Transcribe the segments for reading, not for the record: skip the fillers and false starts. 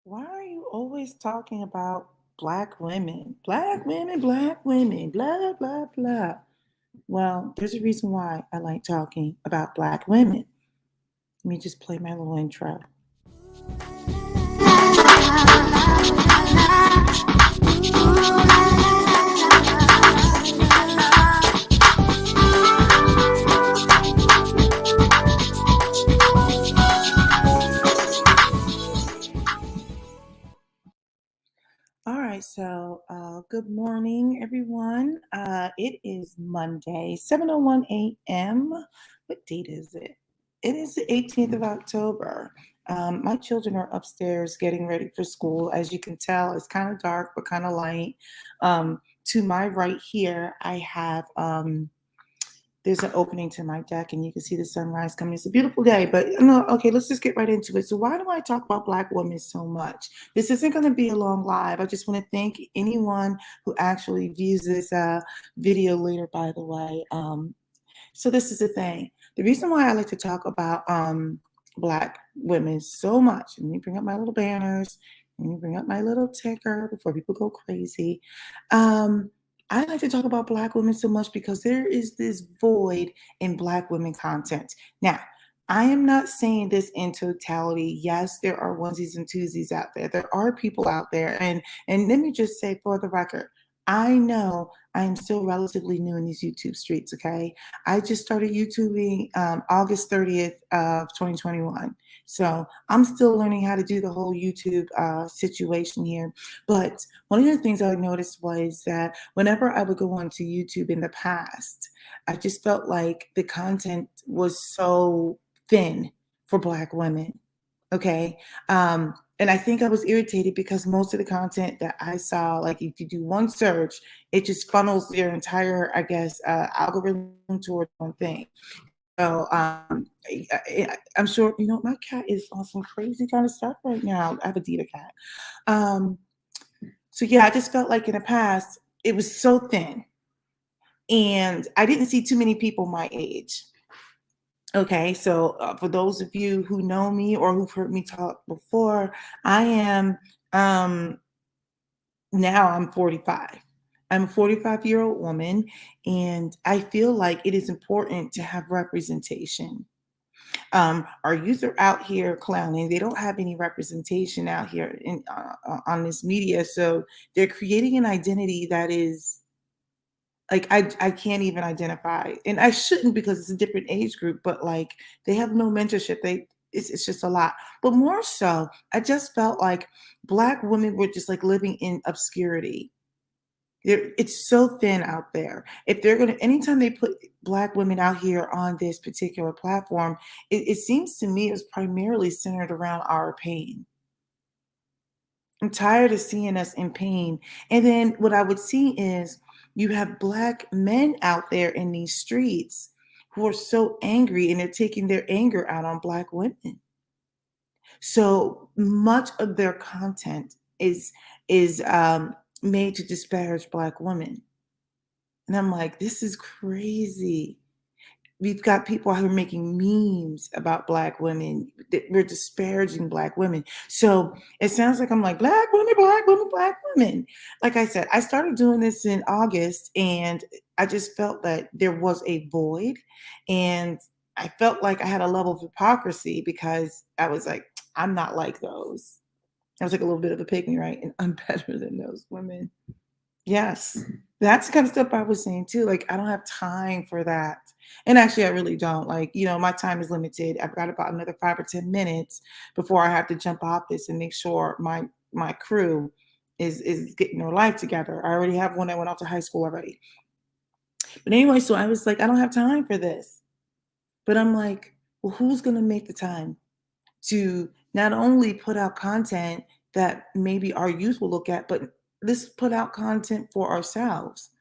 Why are you always talking about black women? Black women, blah, blah, blah. Well, there's a reason why I like talking about black women. Let me just play my little intro. All right, so good morning, everyone. It is Monday, 7:01 a.m. What date is it? It is the 18th of October. My children are upstairs getting ready for school. As you can tell, it's kind of dark, but kind of light. To my right here, I have there's an opening to my deck and you can see the sunrise coming. It's a beautiful day, but no, okay, let's just get right into it. So why do I talk about black women so much? This isn't going to be a long live. I just want to thank anyone who actually views this video later, by the way. So this is the thing. The reason why I like to talk about black women so much, let me bring up my little banners, let me bring up my little ticker before people go crazy. Um, I like to talk about black women so much because there is this void in black women content. Now, I am not saying this in totality. Yes, there are onesies and twosies out there. There are people out there, and let me just say for the record, I know I am still relatively new in these YouTube streets. Okay, I just started YouTubing August 30th of 2021. So I'm still learning how to do the whole YouTube situation here. But one of the things I noticed was that whenever I would go onto YouTube in the past, I just felt like the content was so thin for Black women. Okay. And I think I was irritated because most of the content that I saw, like if you do one search, it just funnels your entire, I guess, algorithm towards one thing. So I'm sure, my cat is on some crazy kind of stuff right now. I have a diva cat. Um, so yeah, I just felt like in the past, it was so thin. And I didn't see too many people my age. Okay, so for those of you who know me or who've heard me talk before, I am um, now I'm 45. I'm a 45-year-old woman, and I feel like it is important to have representation. Our youth are out here clowning. They don't have any representation out here on this media, so they're creating an identity that is like I can't even identify, and I shouldn't because it's a different age group. But like they have no mentorship. It's just a lot. But more so, I just felt like Black women were just like living in obscurity. It's so thin out there. If they're gonna, anytime they put Black women out here on this particular platform, it seems to me it's primarily centered around our pain. I'm tired of seeing us in pain. And then what I would see is you have Black men out there in these streets who are so angry and they're taking their anger out on Black women. So much of their content is made to disparage Black women. And I'm like, this is crazy. We've got people out here making memes about Black women. That we're disparaging Black women. So it sounds like I'm like, Black women, Black women, Black women. Like I said, I started doing this in August and I just felt that there was a void. And I felt like I had a level of hypocrisy because I was like, I'm not like those. I was like a little bit of a pygmy, right? And I'm better than those women. Yes. That's the kind of stuff I was saying too. Like, I don't have time for that. And actually, I really don't. Like, my time is limited. I've got about another 5 or 10 minutes before I have to jump off this and make sure my crew is getting their life together. I already have one that went off to high school already. But anyway, so I was like, I don't have time for this. But I'm like, well, who's gonna make the time to not only put out content that maybe our youth will look at, but let's put out content for ourselves.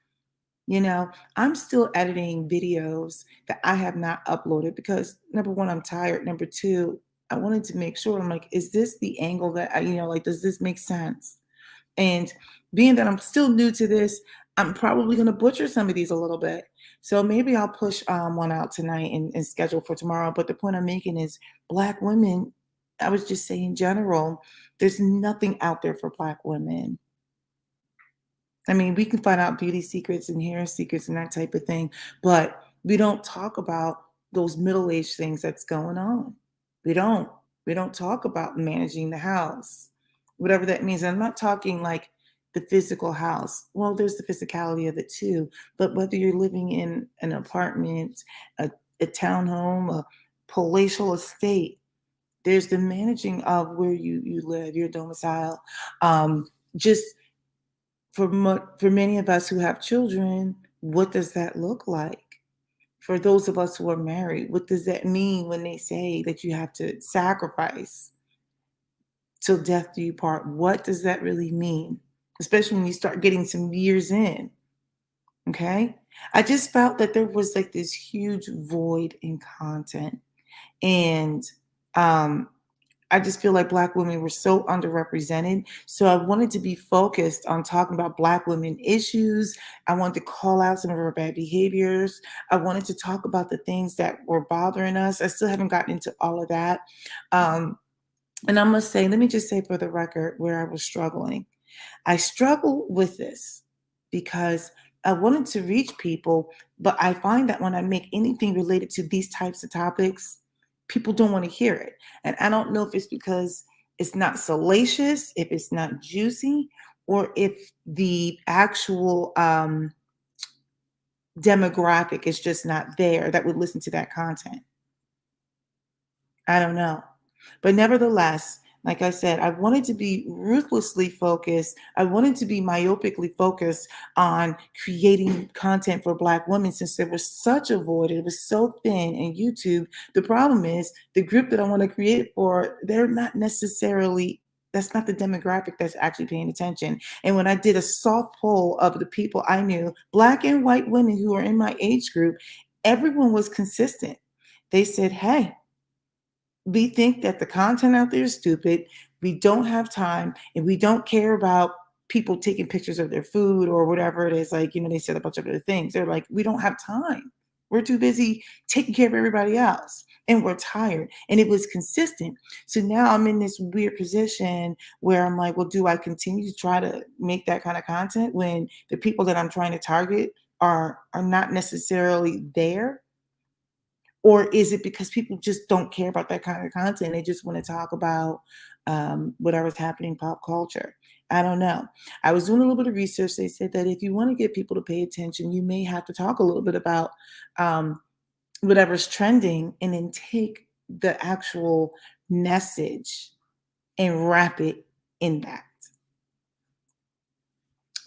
I'm still editing videos that I have not uploaded because number one, I'm tired. Number two, I wanted to make sure I'm like, is this the angle that like, does this make sense? And being that I'm still new to this, I'm probably going to butcher some of these a little bit. So maybe I'll push one out tonight and schedule for tomorrow. But the point I'm making is Black women, I was just saying in general, there's nothing out there for Black women. I mean, we can find out beauty secrets and hair secrets and that type of thing, but we don't talk about those middle-aged things that's going on. We don't. We don't talk about managing the house, whatever that means. I'm not talking like the physical house. Well, there's the physicality of it too, but whether you're living in an apartment, a, a townhome, a palatial estate, there's the managing of where you live, your domicile. Just for many of us who have children, what does that look like? For those of us who are married, what does that mean when they say that you have to sacrifice till death do you part? What does that really mean? Especially when you start getting some years in. Okay. I just felt that there was like this huge void in content. And um, I just feel like Black women were so underrepresented. So I wanted to be focused on talking about Black women issues. I wanted to call out some of our bad behaviors. I wanted to talk about the things that were bothering us. I still haven't gotten into all of that. Um, and I must say, let me just say for the record where I was struggling. I struggle with this because I wanted to reach people, but I find that when I make anything related to these types of topics, people don't want to hear it. And I don't know if it's because it's not salacious, if it's not juicy, or if the actual demographic is just not there that would listen to that content. I don't know. But nevertheless, like I said, I wanted to be ruthlessly focused. I wanted to be myopically focused on creating content for Black women since there was such a void. It was so thin in YouTube. The problem is the group that I want to create it for, they're not necessarily, that's not the demographic that's actually paying attention. And when I did a soft poll of the people I knew, Black and white women who are in my age group, everyone was consistent. They said, hey, we think that the content out there is stupid. We don't have time and we don't care about people taking pictures of their food or whatever it is. Like, they said a bunch of other things. They're like, we don't have time. We're too busy taking care of everybody else and we're tired. And it was consistent. So now I'm in this weird position where I'm like, well, do I continue to try to make that kind of content when the people that I'm trying to target are not necessarily there? Or is it because people just don't care about that kind of content? They just want to talk about whatever's happening in pop culture. I don't know. I was doing a little bit of research. They said that if you want to get people to pay attention, you may have to talk a little bit about um, whatever's trending and then take the actual message and wrap it in that.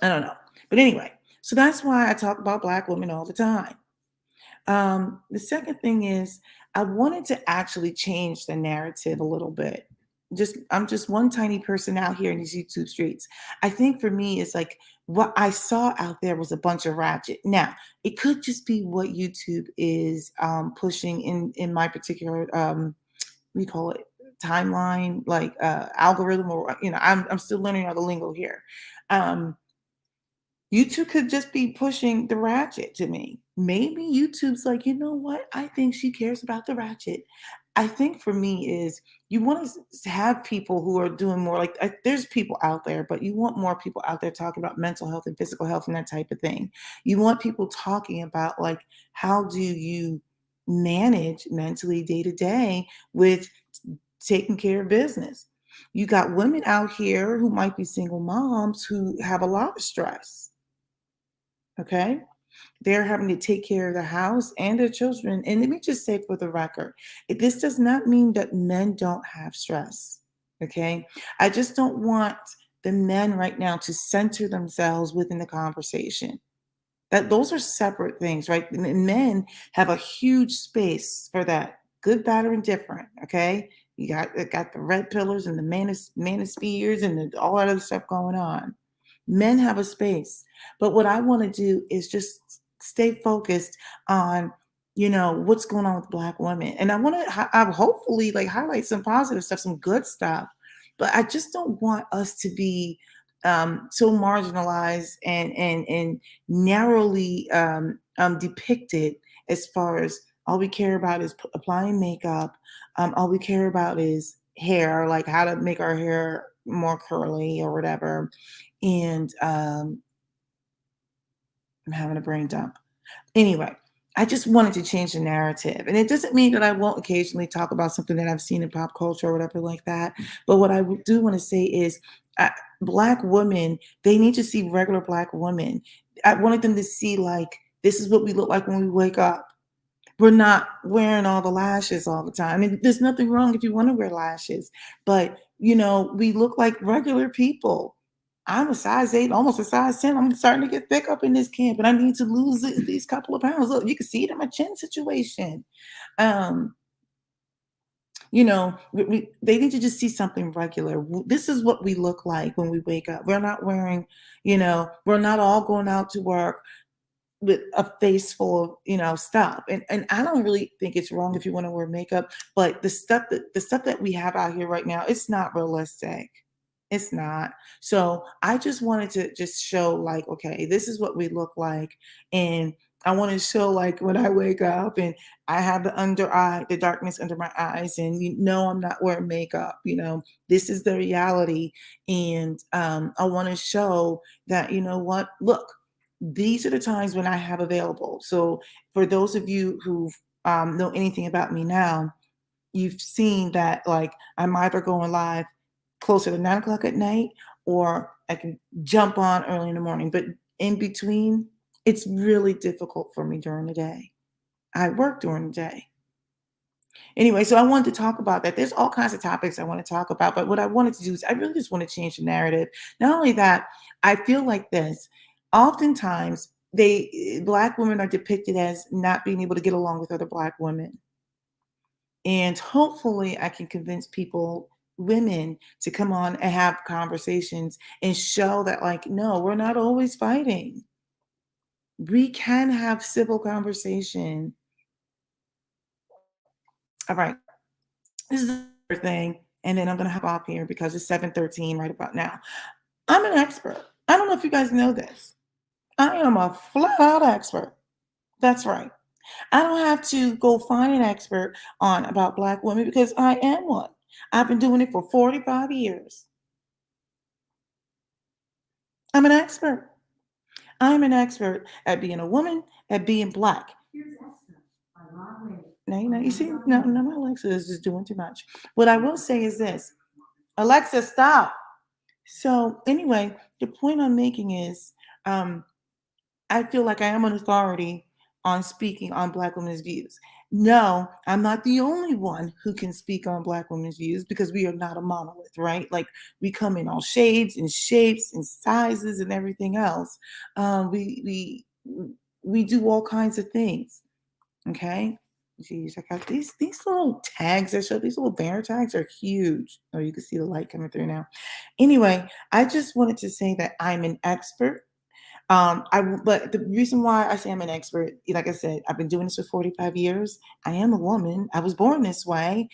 I don't know. But anyway, so that's why I talk about Black women all the time. The second thing is I wanted to actually change the narrative a little bit. I'm just one tiny person out here in these YouTube streets. I think for me it's like what I saw out there was a bunch of ratchet. Now, it could just be what YouTube is pushing in my particular we call it timeline, like algorithm, or I'm still learning all the lingo here. Um, YouTube could just be pushing the ratchet to me. Maybe YouTube's like, you know what? I think she cares about the ratchet. I think for me is you want to have people who are doing more like there's people out there, but you want more people out there talking about mental health and physical health and that type of thing. You want people talking about like how do you manage mentally day to day with taking care of business. You got women out here who might be single moms who have a lot of stress. Okay. They're having to take care of the house and their children. And let me just say for the record, this does not mean that men don't have stress. Okay. I just don't want the men right now to center themselves within the conversation. That those are separate things, right? And men have a huge space for that. Good, bad, or indifferent. Okay. You got the red pillars and the manospheres and all that other stuff going on. Men have a space. But what I want to do is just stay focused on, what's going on with Black women. And I want to I hopefully like highlight some positive stuff, some good stuff. But I just don't want us to be so marginalized and narrowly depicted as far as all we care about is applying makeup. All we care about is hair, like how to make our hair more curly or whatever. And I'm having a brain dump. Anyway, I just wanted to change the narrative. And it doesn't mean that I won't occasionally talk about something that I've seen in pop culture or whatever like that. But what I do want to say is, uh, Black women, they need to see regular Black women. I wanted them to see, like, this is what we look like when we wake up. We're not wearing all the lashes all the time. And there's nothing wrong if you want to wear lashes, but we look like regular people. I'm a size 8, almost a size 10. I'm starting to get thick up in this camp, and I need to lose these couple of pounds. Look, you can see it in my chin situation. Um, they need to just see something regular. This is what we look like when we wake up. We're not wearing, we're not all going out to work with a face full of stuff, and I don't really think it's wrong if you want to wear makeup, but the stuff that we have out here right now, it's not realistic. It's not. So I just wanted to just show, like, okay, this is what we look like. And I want to show, like, when I wake up and I have the darkness under my eyes, and I'm not wearing makeup. This is the reality. And I want to show that, what, look, these are the times when I have available. So for those of you who know anything about me now, you've seen that, like, I'm either going live closer to 9 o'clock at night, or I can jump on early in the morning. But in between, it's really difficult for me during the day. I work during the day. Anyway, so I wanted to talk about that. There's all kinds of topics I want to talk about, but what I wanted to do is I really just want to change the narrative. Not only that, I feel like this. Oftentimes, Black women are depicted as not being able to get along with other Black women. And hopefully I can convince women, to come on and have conversations and show that, like, no, we're not always fighting. We can have civil conversation. All right. This is the third thing. And then I'm gonna hop off here because it's 7:13 right about now. I'm an expert. I don't know if you guys know this. I am a flat out expert. That's right. I don't have to go find an expert on about Black women because I am one. I've been doing it for 45 years. I'm an expert. I'm an expert at being a woman, at being Black. Now, you see, no, my Alexa is just doing too much. What I will say is this: Alexa, stop. So, anyway, the point I'm making is, um, I feel like I am an authority on speaking on Black women's views. No, I'm not the only one who can speak on Black women's views, because we are not a monolith, right? Like, we come in all shades and shapes and sizes and everything else. We do all kinds of things. Okay. Geez, I got these little tags that show, these little bear tags are huge. Oh, you can see the light coming through now. Anyway, I just wanted to say that I'm an expert. But the reason why I say I'm an expert, like I said, I've been doing this for 45 years. I am a woman. I was born this way.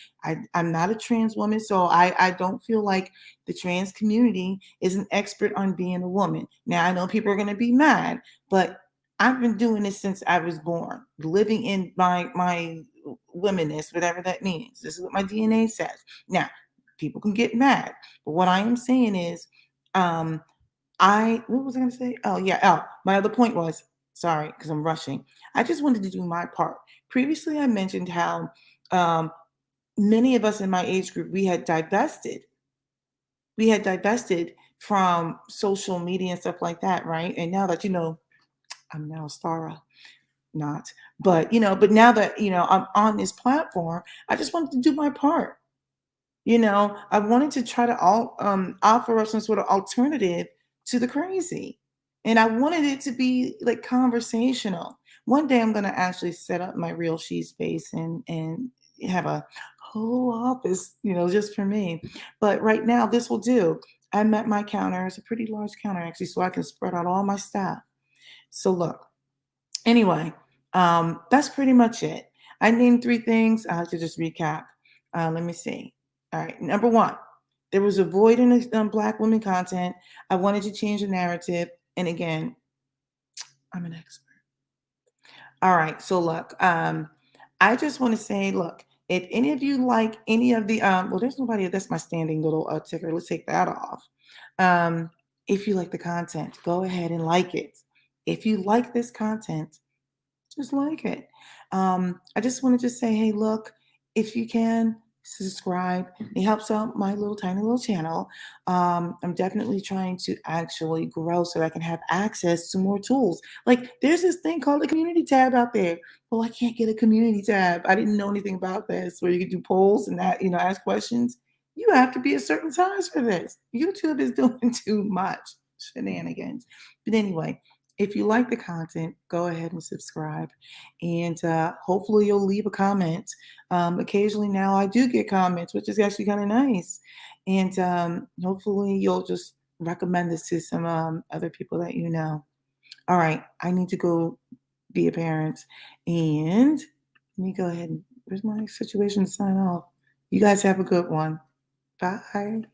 I'm not a trans woman, so I don't feel like the trans community is an expert on being a woman. Now, I know people are going to be mad, but I've been doing this since I was born, living in my womanness, whatever that means. This is what my DNA says. Now, people can get mad, but what I am saying is, um, what was I gonna say? Oh, yeah. Oh, my other point was, sorry, because I'm rushing. I just wanted to do my part. Previously, I mentioned how um, many of us in my age group, we had divested. We had divested from social media and stuff like that, right? And now that I'm now a star, not, but now that I'm on this platform, I just wanted to do my part. I wanted to try to offer us some sort of alternative to the crazy. And I wanted it to be like conversational. One day I'm gonna actually set up my real she space and have a whole office, just for me. But right now this will do. I met my counter. It's a pretty large counter actually, so I can spread out all my stuff. So look, anyway, that's pretty much it. I named three things. I have to just recap. Let me see. All right. Number one, there was a void in the Black women content. I wanted to change the narrative. And again, I'm an expert. All right. So look, I just want to say, look, If any of you like any of the well, there's nobody. That's my standing little ticker. Let's take that off. Um, if you like the content, go ahead and like it. If you like this content, just like it. I just want to just say, hey, look, if you can subscribe, it helps out my little tiny little channel. I'm definitely trying to actually grow so I can have access to more tools. Like there's this thing called a community tab out there. Well, I can't get a community tab. I didn't know anything about this where you can do polls and that, ask questions. You have to be a certain size for this. YouTube is doing too much shenanigans. But anyway, if you like the content, go ahead and subscribe. And hopefully, you'll leave a comment. Occasionally, now I do get comments, which is actually kind of nice. And hopefully, you'll just recommend this to some other people that you know. All right, I need to go be a parent. And let me go ahead and where's my situation to sign off? You guys have a good one. Bye.